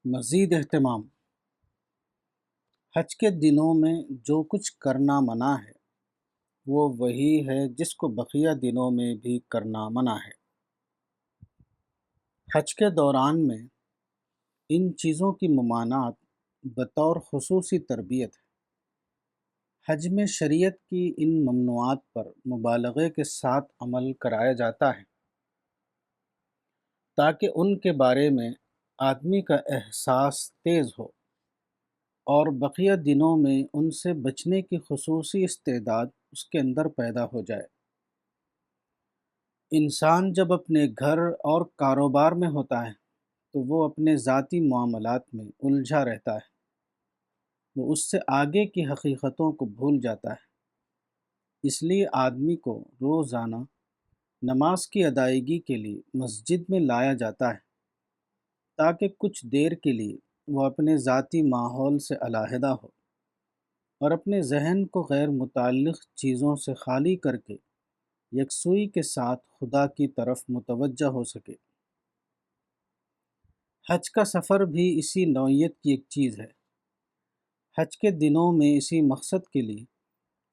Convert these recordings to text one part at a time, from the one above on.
مزید اہتمام۔ حج کے دنوں میں جو کچھ کرنا منع ہے وہ وہی ہے جس کو بقیہ دنوں میں بھی کرنا منع ہے۔ حج کے دوران میں ان چیزوں کی ممانعت بطور خصوصی تربیت ہے۔ حج میں شریعت کی ان ممنوعات پر مبالغے کے ساتھ عمل کرایا جاتا ہے تاکہ ان کے بارے میں آدمی کا احساس تیز ہو اور بقیہ دنوں میں ان سے بچنے کی خصوصی استعداد اس کے اندر پیدا ہو جائے۔ انسان جب اپنے گھر اور کاروبار میں ہوتا ہے تو وہ اپنے ذاتی معاملات میں الجھا رہتا ہے، وہ اس سے آگے کی حقیقتوں کو بھول جاتا ہے۔ اس لیے آدمی کو روزانہ نماز کی ادائیگی کے لیے مسجد میں لایا جاتا ہے تاکہ کچھ دیر کے لیے وہ اپنے ذاتی ماحول سے علیحدہ ہو اور اپنے ذہن کو غیر متعلق چیزوں سے خالی کر کے یکسوئی کے ساتھ خدا کی طرف متوجہ ہو سکے۔ حج کا سفر بھی اسی نوعیت کی ایک چیز ہے۔ حج کے دنوں میں اسی مقصد کے لیے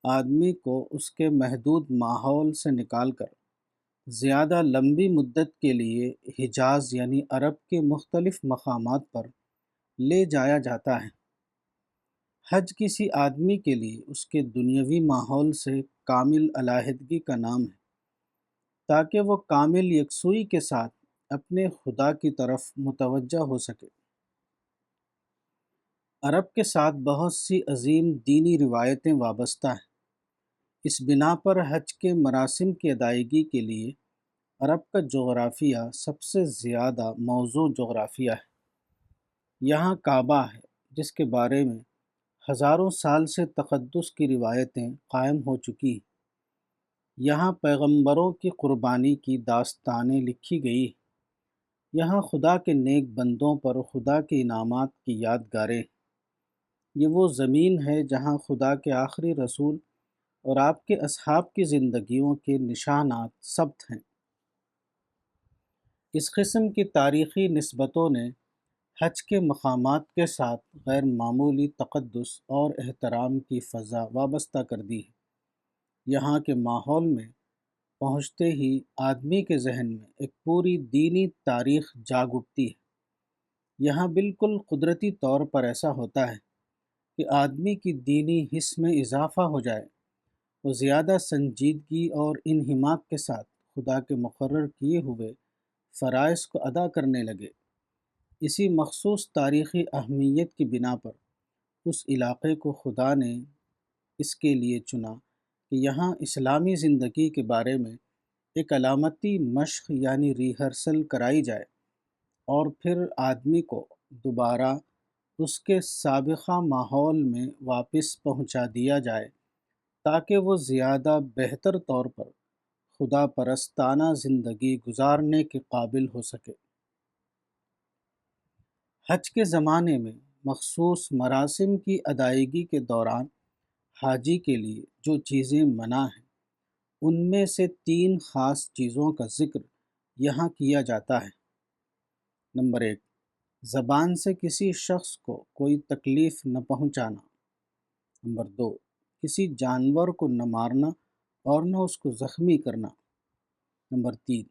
آدمی کو اس کے محدود ماحول سے نکال کر زیادہ لمبی مدت کے لیے حجاز یعنی عرب کے مختلف مقامات پر لے جایا جاتا ہے۔ حج کسی آدمی کے لیے اس کے دنیاوی ماحول سے کامل علیحدگی کا نام ہے تاکہ وہ کامل یکسوئی کے ساتھ اپنے خدا کی طرف متوجہ ہو سکے۔ عرب کے ساتھ بہت سی عظیم دینی روایتیں وابستہ ہیں۔ اس بنا پر حج کے مراسم کی ادائیگی کے لیے عرب کا جغرافیہ سب سے زیادہ موزوں جغرافیہ ہے۔ یہاں کعبہ ہے جس کے بارے میں ہزاروں سال سے تقدس کی روایتیں قائم ہو چکی ہیں۔ یہاں پیغمبروں کی قربانی کی داستانیں لکھی گئی ہیں۔ یہاں خدا کے نیک بندوں پر خدا کے انعامات کی یادگاریں ہیں۔ یہ وہ زمین ہے جہاں خدا کے آخری رسول اور آپ کے اصحاب کی زندگیوں کے نشانات ثبت ہیں۔ اس قسم کی تاریخی نسبتوں نے حج کے مقامات کے ساتھ غیر معمولی تقدس اور احترام کی فضا وابستہ کر دی ہے۔ یہاں کے ماحول میں پہنچتے ہی آدمی کے ذہن میں ایک پوری دینی تاریخ جاگ اٹھتی ہے۔ یہاں بالکل قدرتی طور پر ایسا ہوتا ہے کہ آدمی کی دینی حس میں اضافہ ہو جائے، وہ زیادہ سنجیدگی اور انہماک کے ساتھ خدا کے مقرر کیے ہوئے فرائض کو ادا کرنے لگے۔ اسی مخصوص تاریخی اہمیت کی بنا پر اس علاقے کو خدا نے اس کے لیے چنا کہ یہاں اسلامی زندگی کے بارے میں ایک علامتی مشق یعنی ریہرسل کرائی جائے اور پھر آدمی کو دوبارہ اس کے سابقہ ماحول میں واپس پہنچا دیا جائے تاکہ وہ زیادہ بہتر طور پر خدا پرستانہ زندگی گزارنے کے قابل ہو سکے۔ حج کے زمانے میں مخصوص مراسم کی ادائیگی کے دوران حاجی کے لیے جو چیزیں منع ہیں ان میں سے 3 خاص چیزوں کا ذکر یہاں کیا جاتا ہے۔ نمبر 1، زبان سے کسی شخص کو کوئی تکلیف نہ پہنچانا۔ نمبر 2، کسی جانور کو نہ مارنا اور نہ اس کو زخمی کرنا۔ نمبر 3،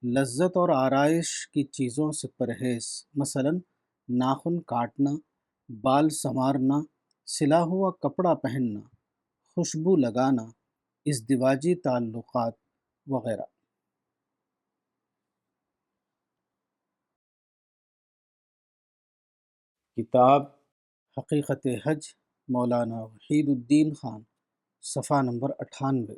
لذت اور آرائش کی چیزوں سے پرہیز، مثلاً ناخن کاٹنا، بال سنوارنا، سلا ہوا کپڑا پہننا، خوشبو لگانا، ازدواجی تعلقات وغیرہ۔ کتاب حقیقت حج، مولانا وحید الدین خان، صفحہ نمبر 98۔